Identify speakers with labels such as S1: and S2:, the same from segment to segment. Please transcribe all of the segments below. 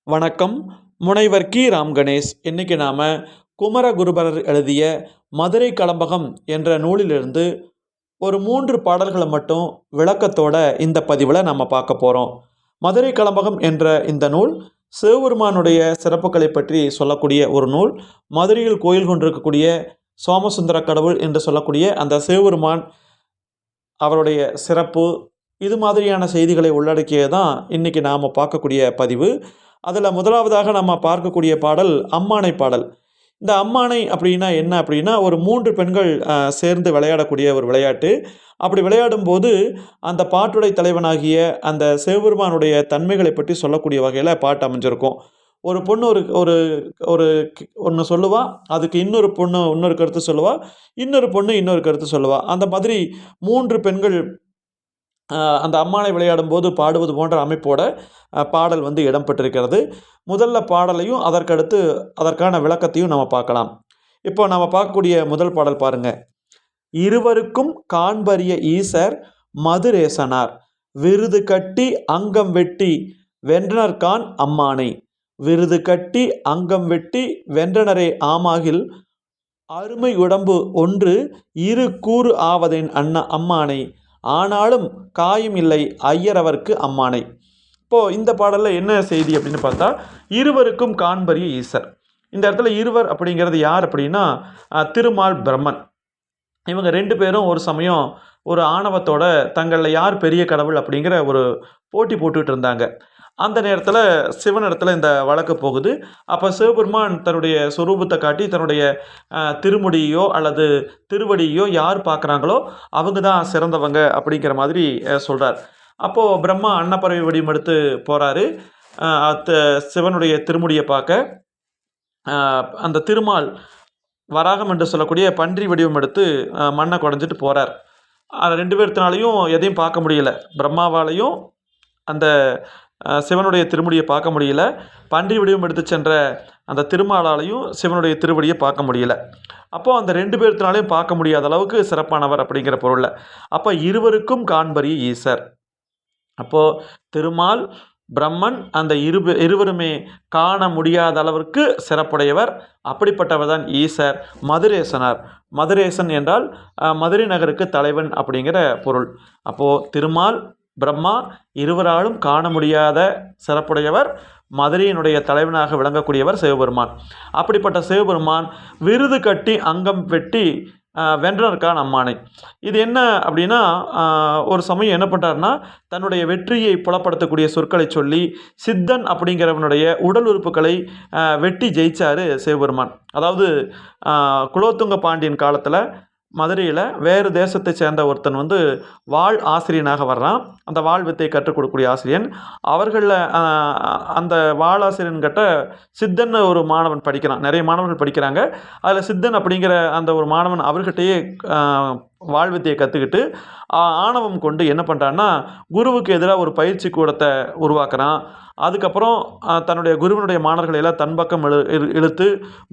S1: வணக்கம். முனைவர் கி. ராம் கணேஷ். இன்னைக்கு நாம் குமரகுருபரர் எழுதிய மதுரை கலம்பகம் என்ற நூலிலிருந்து ஒரு 3 பாடல்களை மட்டும் விளக்கத்தோட இந்த பதிவில் நம்ம பார்க்க போகிறோம். மதுரை கலம்பகம் என்ற இந்த நூல் சிவபெருமானுடைய சிறப்புகளை பற்றி சொல்லக்கூடிய ஒரு நூல். மதுரையில் கோயில் கொண்டிருக்கக்கூடிய சோமசுந்தர கடவுள் என்று சொல்லக்கூடிய அந்த சிவபெருமான், அவருடைய சிறப்பு, இது மாதிரியான செய்திகளை உள்ளடக்கியதான் இன்றைக்கி நாம் பார்க்கக்கூடிய பதிவு. அதில் முதலாவதாக நம்ம பார்க்கக்கூடிய பாடல் அம்மானை பாடல். இந்த அம்மானை அப்படின்னா என்ன அப்படின்னா, ஒரு 3 பெண்கள் சேர்ந்து விளையாடக்கூடிய ஒரு விளையாட்டு. அப்படி விளையாடும்போது அந்த பாட்டுடை தலைவனாகிய அந்த சிவபெருமானுடைய தன்மைகளை பற்றி சொல்லக்கூடிய வகையில் பாட்டு அமைஞ்சிருக்கும். ஒரு பொண்ணு ஒரு ஒரு ஒரு ஒன்று சொல்லுவா, அதுக்கு இன்னொரு பொண்ணு இன்னொரு கருத்து சொல்லுவா, இன்னொரு பொண்ணு இன்னொரு கருத்து சொல்லுவா. அந்த மாதிரி 3 பெண்கள் அந்த அம்மானை விளையாடும்போது பாடுவது போன்ற அமைப்போட பாடல் இடம்பெற்றிருக்கிறது. முதல்ல பாடலையும் அதற்கடுத்து அதற்கான விளக்கத்தையும் நம்ம பார்க்கலாம். இப்போ நம்ம பார்க்கக்கூடிய முதல் பாடல் பாருங்க. இருவருக்கும் காண்பரிய ஈசர் மதுரேசனார், விருது கட்டி அங்கம் வெட்டி வென்றனர்கான் அம்மானை. விருது கட்டி அங்கம் வெட்டி வென்றனரே ஆமாகில், அருமை உடம்பு ஒன்று இரு கூறு ஆவதேன் அம்மானை. ஆனாலும் காயம் இல்லை ஐயரவர்க்கு அம்மானை. இப்போது இந்த பாடலில் என்ன செய்தி அப்படின்னு பார்த்தா, இருவருக்கும் காண்பரிய ஈசர். இந்த இடத்துல இருவர் அப்படிங்கிறது யார் அப்படின்னா, திருமால், பிரம்மன். இவங்க 2 பேரும் ஒரு சமயம் ஒரு ஆணவத்தோட தங்களில் யார் பெரிய கடவுள் அப்படிங்கிற ஒரு போட்டி போட்டுக்கிட்டு இருந்தாங்க. அந்த நேரத்தில் சிவனிடத்தில் இந்த வழக்கு போகுது. அப்போ சிவபெருமான் தன்னுடைய சொரூபத்தை காட்டி தன்னுடைய திருமுடியோ அல்லது திருவடியோ யார் பார்க்குறாங்களோ அவங்க தான் சிறந்தவங்க அப்படிங்கிற மாதிரி சொல்கிறார். அப்போது பிரம்மா அன்னப்பறவை வடிவம் எடுத்து போகிறாரு சிவனுடைய திருமுடியை பார்க்க. அந்த திருமால் வராகம் என்று சொல்லக்கூடிய பன்றி வடிவம் எடுத்து மண்ணை குடஞ்சிட்டு போகிறார். 2 பேர்த்தினாலையும் எதையும் பார்க்க முடியல. பிரம்மாவாலையும் அந்த சிவனுடைய திருமுடியை பார்க்க முடியல. பன்றி வடிவம் எடுத்து சென்ற அந்த திருமாலாலையும் சிவனுடைய திருவடியை பார்க்க முடியல. அப்போது அந்த 2 பேர்த்தினாலையும் பார்க்க முடியாத அளவுக்கு சிறப்பானவர் அப்படிங்கிற பொருளில். அப்போ இருவருக்கும் காண்பரிய ஈசர். அப்போது திருமால், பிரம்மன் அந்த இருவருமே காண முடியாத அளவிற்கு சிறப்புடையவர். அப்படிப்பட்டவர் தான் ஈசர். மதுரேசனார். மதுரேசன் என்றால் மதுரை நகருக்கு தலைவன் அப்படிங்கிற பொருள். அப்போது திருமால், பிரம்மா இருவராலும் காண முடியாத சிறப்புடையவர். மதுரையினுடைய தலைவனாக விளங்கக்கூடியவர் சிவபெருமான். அப்படிப்பட்ட சிவபெருமான் விருது கட்டி அங்கம் வெட்டி வென்றனர்கான் அம்மானை. இது என்ன அப்படின்னா, ஒரு சமயம் என்ன பண்ணுறாருன்னா, தன்னுடைய வெற்றியை புலப்படுத்தக்கூடிய சொற்களை சொல்லி சித்தன் அப்படிங்கிறவனுடைய உடல் உறுப்புகளை வெட்டி ஜெயிச்சார் சிவபெருமான். அதாவது குலோத்துங்க பாண்டியன் காலத்தில் மதுரையில் வேறு தேசத்தை சேர்ந்த ஒருத்தன் வாழ் ஆசிரியனாக வர்றான். அந்த வாழ் வித்தை கற்றுக் கொடுக்கக்கூடிய ஆசிரியன். அவர்களில் அந்த வாழ் ஆசிரியன்கிட்ட சித்தன் ஒரு மாணவன் படிக்கிறான். நிறைய மாணவர்கள் படிக்கிறாங்க. அதில் சித்தன் அப்படிங்கிற அந்த ஒரு மாணவன் அவர்கிட்டயே வாழ்வித்தையை கற்றுக்கிட்டு ஆணவம் கொண்டு என்ன பண்ணுறான்னா, குருவுக்கு எதிராக ஒரு பயிற்சி கூடத்தை உருவாக்குறான். அதுக்கப்புறம் தன்னுடைய குருவினுடைய மாணவர்களை எல்லாம் தன் பக்கம் இழுத்து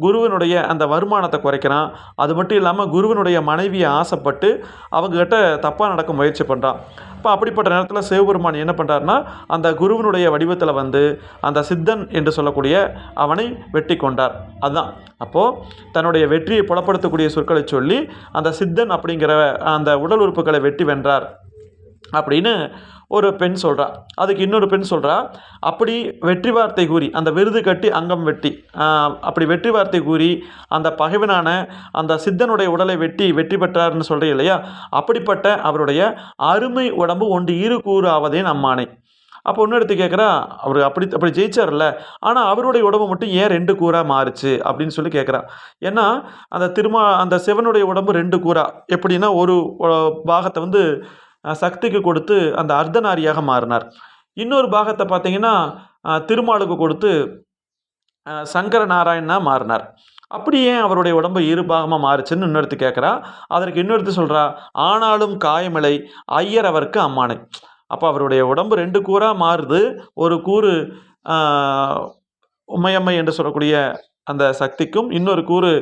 S1: குருவினுடைய அந்த வருமானத்தை குறைக்கிறான். அது மட்டும் இல்லாமல் குருவினுடைய மனைவியை ஆசைப்பட்டு அவங்ககிட்ட தப்பாக நடக்க முயற்சி பண்ணுறான். இப்போ அப்படிப்பட்ட நேரத்தில் சிவபெருமான் என்ன பண்ணுறாருனா, அந்த குருவினுடைய வடிவத்தில் அந்த சித்தன் என்று சொல்லக்கூடிய அவனை வெட்டி கொண்டார். அதுதான் அப்போது தன்னுடைய வெற்றியை புலப்படுத்தக்கூடிய சொற்களை சொல்லி அந்த சித்தன் அப்படிங்கிற அந்த உடல் உறுப்புகளை வெட்டி வென்றார் அப்படின்னு ஒரு பெண் சொல்கிறா. அதுக்கு இன்னொரு பெண் சொல்கிறா, அப்படி வெற்றி வார்த்தை கூறி அந்த விருது கட்டி அங்கம் வெட்டி அப்படி வெற்றி வார்த்தை கூறி அந்த பகைவனான அந்த சித்தனுடைய உடலை வெற்றி பெற்றார்னு சொல்கிறீங்க இல்லையா, அப்படிப்பட்ட அவருடைய அருமை உடம்பு ஒன்று இரு கூறு ஆவதேன் அம்மானை. அப்போ ஒன்று எடுத்து கேட்குறா, அவர் அப்படி ஜெயிச்சார்ல, ஆனால் அவருடைய உடம்பு மட்டும் ஏன் 2 கூறாக மாறுச்சு அப்படின்னு சொல்லி கேட்குறா. ஏன்னா அந்த சிவனுடைய உடம்பு 2 கூறா. எப்படின்னா, ஒரு பாகத்தை சக்திக்கு கொடுத்து அந்த அர்த்தநாரியாக மாறினார். இன்னொரு பாகத்தை பார்த்தீங்கன்னா திருமாலுக்கு கொடுத்து சங்கர நாராயணனாக மாறினார். அப்படி ஏன் அவருடைய உடம்பு 2 பாகமாக மாறுச்சுன்னு இன்னொருத்து கேட்குறா. அதற்கு இன்னொருத்து சொல்கிறா, ஆனாலும் காயமில்லை ஐயரவர்க்கு அம்மானை. அப்போ அவருடைய உடம்பு 2 கூறாக மாறுது. ஒரு கூறு உமையம்மை என்று சொல்லக்கூடிய அந்த சக்திக்கும், இன்னொரு கூறு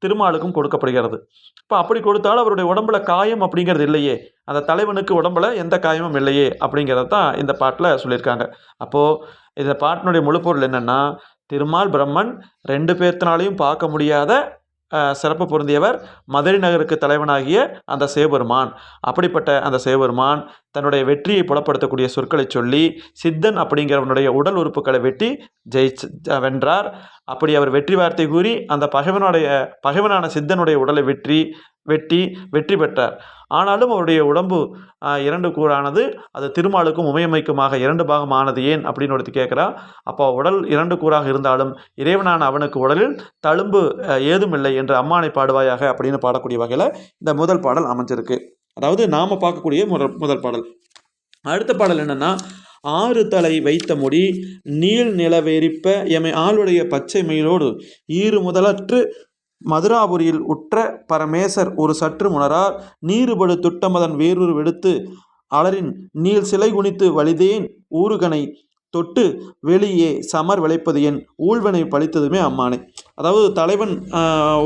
S1: திருமாலுக்கும் கொடுக்கப்படுகிறது. இப்போ அப்படி கொடுத்தாலும் அவருடைய உடம்புல காயம் அப்படிங்கிறது இல்லையே, அந்த தலைவனுக்கு உடம்புல எந்த காயமும் இல்லையே அப்படிங்கிறத தான் இந்த பாட்டில் சொல்லியிருக்காங்க. அப்போது இந்த பாட்டினுடைய முழு பொருள் என்னென்னா, திருமால் பிரம்மன் 2 பேர்த்தினாலையும் பார்க்க முடியாத சிறப்பு பொருந்தியவர் மதுரை நகருக்கு தலைவனாகிய அந்த சிவபெருமான். அப்படிப்பட்ட அந்த சிவபெருமான் தன்னுடைய வெற்றியை புலப்படுத்தக்கூடிய சொற்களை சொல்லி சித்தன் அப்படிங்கிறவனுடைய உடல் உறுப்புகளை வெட்டி வென்றார். அப்படி அவர் வெற்றி வார்த்தை கூறி அந்த பகைவனான சித்தனுடைய உடலை வெற்றி பெற்றார். ஆனாலும் அவருடைய உடம்பு 2 கூறானது அது திருமாலுக்கும் உமையம்மைக்குமாக 2 பாகம் ஆனது ஏன் அப்படின்னு ஒருத்தி கேட்குறா. அப்போ உடல் 2 கூறாக இருந்தாலும் இறைவனான அவனுக்கு உடலில் தழும்பு ஏதும் இல்லை என்று அம்மானை பாடுவாயாக அப்படின்னு பாடக்கூடிய வகையில் இந்த முதல் பாடல் அமைஞ்சிருக்கு. அதாவது நாம் பார்க்கக்கூடிய முதல் பாடல். அடுத்த பாடல் என்னென்னா, 6 தலை வைத்த முடி நீள் நிலவெறிப்ப எமை ஆளுடைய பச்சை மயிலோடு ஈறு முதலற்று மதுராபுரியில் உற்ற பரமேசர் ஒரு சற்று முனரார் நீருபடு துட்டமதன் வேறொரு வெடுத்து அலரின் நீள் சிலை குனித்து வலிதேன் ஊருகனை தொட்டு வெளியே சமர் விளைப்பது என் ஊழ்வனை பழித்ததுமே அம்மானை. அதாவது தலைவன்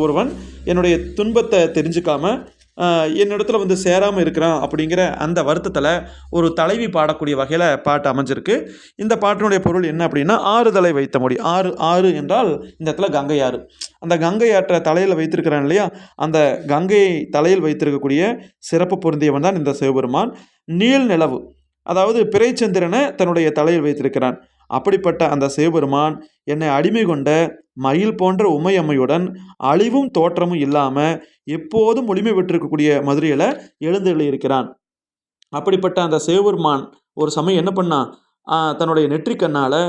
S1: ஒருவன் என்னுடைய துன்பத்தை தெரிஞ்சுக்காம என்னிடத்துல வந்து சேராமல் இருக்கிறான் அப்படிங்கிற அந்த வருத்தத்தில் ஒரு தலைவி பாடக்கூடிய வகையில் பாட்டு அமைஞ்சிருக்கு. இந்த பாட்டினுடைய பொருள் என்ன அப்படின்னா, 6 தலை வைத்த முடி. 6 என்றால் இந்த இடத்துல கங்கை ஆறு. அந்த கங்கை ஆற்றை தலையில் வைத்திருக்கிறான் இல்லையா, அந்த கங்கையை தலையில் வைத்திருக்கக்கூடிய சிறப்பு பொருந்தியவன் தான் இந்த சிவபெருமான். நீள் நிலவு, அதாவது பிறைச்சந்திரனை தன்னுடைய தலையில் வைத்திருக்கிறான். அப்படிப்பட்ட அந்த சிவபெருமான் என்னை அடிமை கொண்ட மயில் போன்ற உமையம்மையுடன் அழிவும் தோற்றமும் இல்லாமல் எப்போதும் ஒளிமை பெற்றிருக்கக்கூடிய மதுரையில் எழுந்தருளி இருக்கிறான். அப்படிப்பட்ட அந்த சிவபெருமான் ஒரு சமயம் என்ன பண்ணான், தன்னுடைய நெற்றிக்கண்ணால்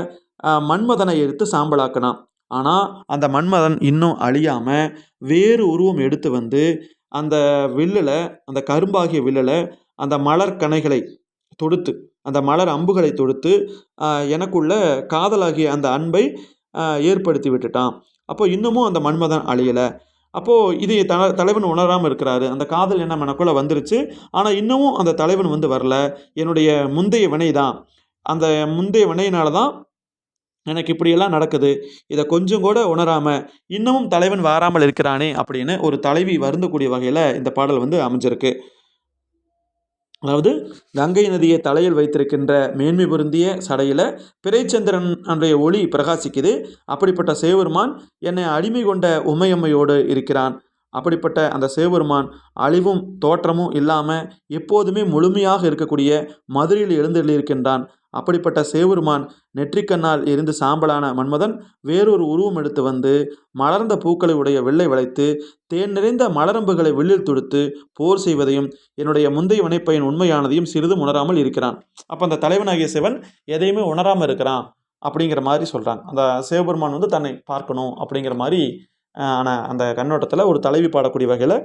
S1: மன்மதனை எடுத்து சாம்பலாக்கினான். ஆனால் அந்த மன்மதன் இன்னும் அழியாமல் வேறு உருவம் எடுத்து வந்து அந்த வில்லில், அந்த கரும்பாகிய வில்லில் அந்த மலர் கணைகளை தொடுத்து, அந்த மலர் அம்புகளை தொடுத்து எனக்குள்ள காதலாகிய அந்த அன்பை ஏற்படுத்தி விட்டுட்டான். அப்போ இன்னமும் அந்த மன்மதன் அழியலை. அப்போது இது தலைவன் உணராமல் இருக்கிறாரு. அந்த காதல் எண்ணம் எனக்குள்ளே வந்துருச்சு, ஆனால் இன்னமும் அந்த தலைவன் வந்து வரல. என்னுடைய முந்தைய வினை தான், அந்த முந்தைய வினையினால தான் எனக்கு இப்படியெல்லாம் நடக்குது. இதை கொஞ்சம் கூட உணராமல் இன்னமும் தலைவன் வாராமல் இருக்கிறானே அப்படின்னு ஒரு தலைவி வருந்தக்கூடிய வகையில் இந்த பாடல் வந்து அமைஞ்சிருக்கு. அதாவது கங்கை நதியை தலையில் வைத்திருக்கின்ற மேன்மை பொருந்திய சடையில் பிறைச்சந்திரன் அன்றைய ஒளி பிரகாசிக்குது. அப்படிப்பட்ட சிவபெருமான் என்னை அடிமை கொண்ட உமையம்மையோடு இருக்கிறான். அப்படிப்பட்ட அந்த சிவபெருமான் அழிவும் தோற்றமும் இல்லாமல் எப்போதுமே முழுமையாக இருக்கக்கூடிய மதுரையில் எழுந்தருளியிருக்கின்றான். அப்படிப்பட்ட சிவபெருமான் நெற்றிக்கண்ணால் எரிந்து சாம்பலான மன்மதன் வேறொரு உருவம் எடுத்து வந்து மலர்ந்த பூக்களை உடைய வெள்ளை வளைத்து தேன் நிறைந்த மலரம்புகளை வில்லில் தொடுத்து போர் செய்வதையும் என்னுடைய முந்தைய வினைப்பயன் உண்மையானதையும் சிறிதும் உணராமல் இருக்கிறான். அப்போ அந்த தலைவனாகிய சிவன் எதையுமே உணராமல் இருக்கிறான் அப்படிங்கிற மாதிரி சொல்கிறாங்க. அந்த சிவபெருமான் வந்து தன்னை பார்க்கணும் அப்படிங்கிற மாதிரி ஆனால் அந்த கண்ணோட்டத்தில் ஒரு தலைவி பாடக்கூடிய வகையில்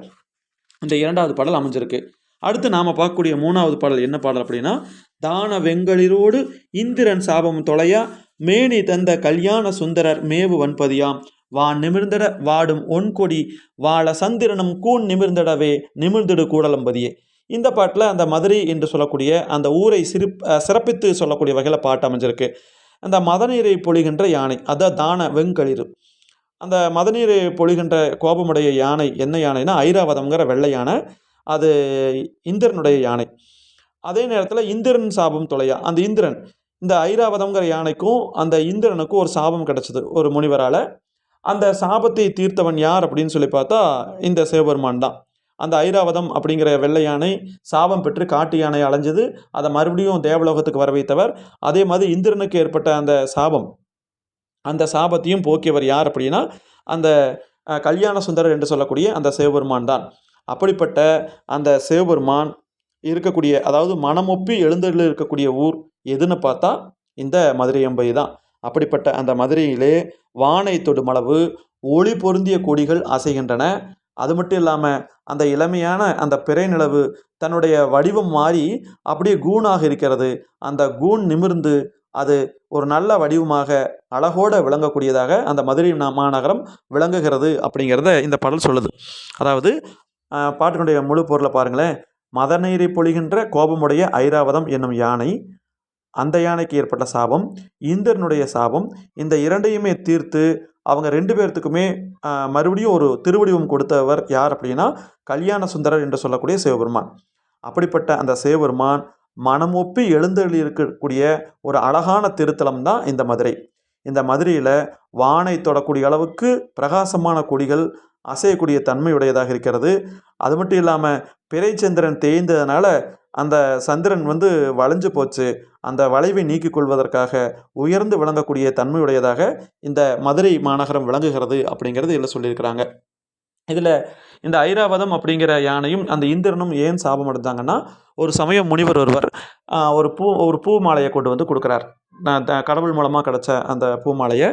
S1: இந்த 2வது பாடல் அமைஞ்சிருக்கு. அடுத்து நாம் பார்க்கக்கூடிய 3வது பாடல் என்ன பாடல் அப்படின்னா, தான வெங்களிரோடு இந்திரன் சாபம் தொலையா மேனி தந்த கல்யாண சுந்தரர் மேவு வன்பதியாம் வான் நிமிர்ந்திட வாடும் ஒன்கொடி வாழ சந்திரனும் கூண் நிமிர்ந்திடவே நிமிர்ந்திடு கூடலம்பதியே. இந்த பாட்டில் அந்த மதுரை என்று சொல்லக்கூடிய அந்த ஊரை சிறப்பித்து சொல்லக்கூடிய வகையில் பாட்டு அமைஞ்சிருக்கு. அந்த மதநீரை பொழிகின்ற யானை, அதான் தான வெங்களிரு. அந்த மதநீரை பொழிகின்ற கோபமுடைய யானை என்ன யானைனா ஐராவதம்ங்கிற வெள்ளை யானை, அது இந்திரனுடைய யானை. அதே நேரத்தில் இந்திரன் சாபம் தொலையா, அந்த இந்திரன் இந்த ஐராவதம்ங்கிற யானைக்கும் அந்த இந்திரனுக்கும் ஒரு சாபம் கிடச்சிது ஒரு முனிவரால். அந்த சாபத்தை தீர்த்தவன் யார் அப்படின்னு சொல்லி பார்த்தா இந்த சிவபெருமான் தான். அந்த ஐராவதம் அப்படிங்கிற வெள்ளை யானை சாபம் பெற்று காட்டு யானை அலைஞ்சது, அதை மறுபடியும் தேவலோகத்துக்கு வர வைத்தவர். அதே மாதிரி இந்திரனுக்கு ஏற்பட்ட அந்த சாபத்தையும் போக்கியவர் யார் அப்படின்னா அந்த கல்யாண சுந்தரர் என்று சொல்லக்கூடிய அந்த சிவபெருமான் தான். அப்படிப்பட்ட அந்த சிவபெருமான் இருக்கக்கூடிய, அதாவது மனமொப்பி எழுந்தருளி இருக்கக்கூடிய ஊர் எதுன்னு பார்த்தா இந்த மதுரை அம்பை தான். அப்படிப்பட்ட அந்த மதுரையிலே வானை தொடுமளவு ஒளி பொருந்திய கொடிகள் அசைகின்றன. அது மட்டும் இல்லாமல் அந்த இளமையான அந்த பிறை நிலவு தன்னுடைய வடிவம் மாறி அப்படியே கூணாக இருக்கிறது. அந்த கூண் நிமிர்ந்து அது ஒரு நல்ல வடிவமாக அழகோடு விளங்கக்கூடியதாக அந்த மதுரை மாநகரம் விளங்குகிறது அப்படிங்கிறத இந்த பாடல் சொல்லுது. அதாவது பாட்டினுடைய முழு பொருளை பாருங்களேன். மதநீரை பொழிகின்ற கோபமுடைய ஐராவதம் என்னும் யானை, அந்த யானைக்கு ஏற்பட்ட சாபம், இந்திரனுடைய சாபம், இந்த இரண்டையுமே தீர்த்து அவங்க 2 பேர்த்துக்குமே மறுபடியும் ஒரு திருவடிவம் கொடுத்தவர் யார் அப்படின்னா, கல்யாண சுந்தரர் என்று சொல்லக்கூடிய சிவபெருமான். அப்படிப்பட்ட அந்த சிவபெருமான் மனமொப்பி எழுந்தருளி இருக்கக்கூடிய ஒரு அழகான திருத்தலம் தான் இந்த மதுரை. இந்த மதுரையில் வானை தொடக்கூடிய அளவுக்கு பிரகாசமான கொடிகள் அசையக்கூடிய தன்மையுடையதாக இருக்கிறது. அது மட்டும் இல்லாமல் பிறைச்சந்திரன் தேய்ந்ததுனால அந்த சந்திரன் வளைஞ்சு போச்சு. அந்த வளைவை நீக்கிக் கொள்வதற்காக உயர்ந்து விளங்கக்கூடிய தன்மையுடையதாக இந்த மதுரை மாநகரம் விளங்குகிறது அப்படிங்கிறது இதில் சொல்லியிருக்கிறாங்க. இதில் இந்த ஐராவதம் அப்படிங்கிற யானையும் அந்த இந்திரனும் ஏன் சாபம் அடைஞ்சாங்கன்னா, ஒரு சமயம் முனிவர் ஒருவர் ஒரு பூ மாலையை கொண்டு வந்து கொடுக்குறார். கடவுள் மூலமாக கிடச்ச அந்த பூ மாலையை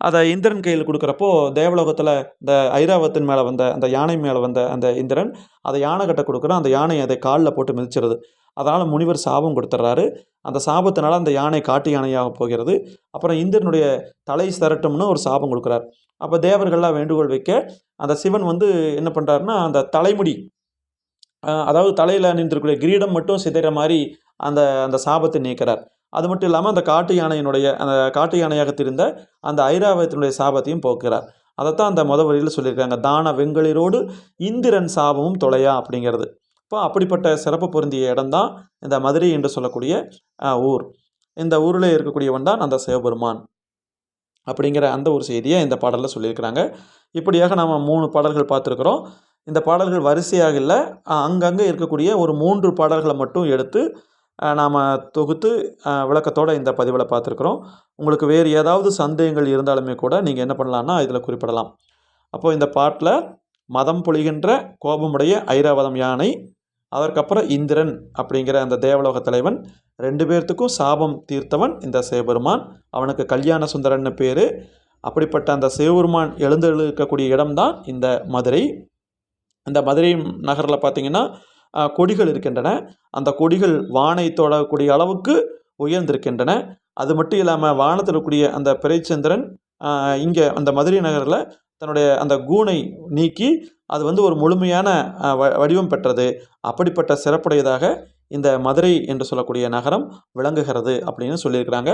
S1: அதை இந்திரன் கையில் கொடுக்குறப்போ, தேவலோகத்தில் இந்த ஐராவதத்தின் மேலே வந்த அந்த யானை மேலே வந்த அந்த இந்திரன் அதை யானை கிட்ட கொடுக்குறான். அந்த யானை அதை காலில் போட்டு மிதிச்சிருது. அதனால் முனிவர் சாபம் கொடுத்துட்றாரு. அந்த சாபத்தினால அந்த யானை காட்டு யானையாக போகிறது. அப்புறம் இந்திரனுடைய தலை சரட்டும்னு ஒரு சாபம் கொடுக்குறார். அப்போ தேவர்கள்லாம் வேண்டுகோள் வைக்க அந்த சிவன் என்ன பண்ணுறாருன்னா, அந்த தலைமுடி அதாவது தலையில் நின்றுக்கூடிய கிரீடம் மட்டும் சிதைற மாதிரி அந்த அந்த சாபத்தை நீக்கிறார். அது மட்டும் இல்லாமல் அந்த காட்டு யானையாக திரிந்த அந்த ஐராவதத்தினுடைய சாபத்தையும் போக்குறார். அதைத்தான் அந்த வரியில் சொல்லியிருக்காங்க, தான வெங்களிரோடு இந்திரன் சாபமும் தொலையா அப்படிங்கிறது. இப்போ அப்படிப்பட்ட சிறப்பு பொருந்திய இடம்தான் இந்த மதுரை என்று சொல்லக்கூடிய ஊர். இந்த ஊரில் இருக்கக்கூடியவன் தான் அந்த சிவபெருமான் அப்படிங்கிற அந்த ஒரு செய்தியை இந்த பாடலில் சொல்லியிருக்கிறாங்க. இப்படியாக நாம் 3 பாடல்கள் பார்த்துருக்குறோம். இந்த பாடல்கள் வரிசையாக இல்லை, அங்கங்கே இருக்கக்கூடிய ஒரு 3 பாடல்களை மட்டும் எடுத்து நாம் தொகுத்து விளக்கத்தோடு இந்த பதிவில் பார்த்துருக்குறோம். உங்களுக்கு வேறு ஏதாவது சந்தேகங்கள் இருந்தாலுமே கூட நீங்கள் என்ன பண்ணலான்னா இதில் குறிப்பிடலாம். அப்போது இந்த பாட்டில் மதம் பொழிகின்ற கோபமுடைய ஐராவதம் யானை, அதற்கப்புறம் இந்திரன் அப்படிங்கிற அந்த தேவலோக தலைவன், 2 பேர்த்துக்கும் சாபம் தீர்த்தவன் இந்த சிவபெருமான். அவனுக்கு கல்யாண சுந்தரன்னு பேர். அப்படிப்பட்ட அந்த சிவபெருமான் எழுந்தருளக்கூடிய இடம்தான் இந்த மதுரை. இந்த மதுரை நகரில் பார்த்திங்கன்னா கொடிகள் இருக்கின்றன. அந்த கொடிகள் வானை தொடக்கூடிய அளவுக்கு உயர்ந்திருக்கின்றன. அது மட்டும் இல்லாமல் வானத்தில் இருக்கக்கூடிய அந்த பிறைச்சந்திரன் இங்கே அந்த மதுரை நகரில் தன்னுடைய அந்த கூனை நீக்கி அது ஒரு முழுமையான வடிவம் பெற்றது. அப்படிப்பட்ட சிறப்புடையதாக இந்த மதுரை என்று சொல்லக்கூடிய நகரம் விளங்குகிறது அப்படின்னு சொல்லியிருக்கிறாங்க.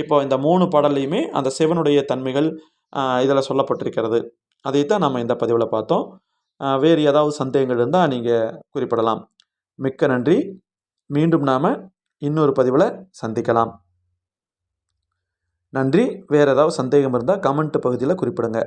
S1: இப்போ இந்த 3 பாடல்லையுமே அந்த சிவனுடைய தன்மைகள் இதில் சொல்லப்பட்டிருக்கிறது. அதைத்தான் நம்ம இந்த பதிவில் பார்த்தோம். வேறு ஏதாவது சந்தேகங்கள் இருந்தால் நீங்கள் குறிப்பிடலாம். மிக்க நன்றி. மீண்டும் நாம் இன்னொரு பதிவில் சந்திக்கலாம். நன்றி. வேறு ஏதாவது சந்தேகம் இருந்தால் கமெண்ட் பகுதியில் குறிப்பிடுங்க.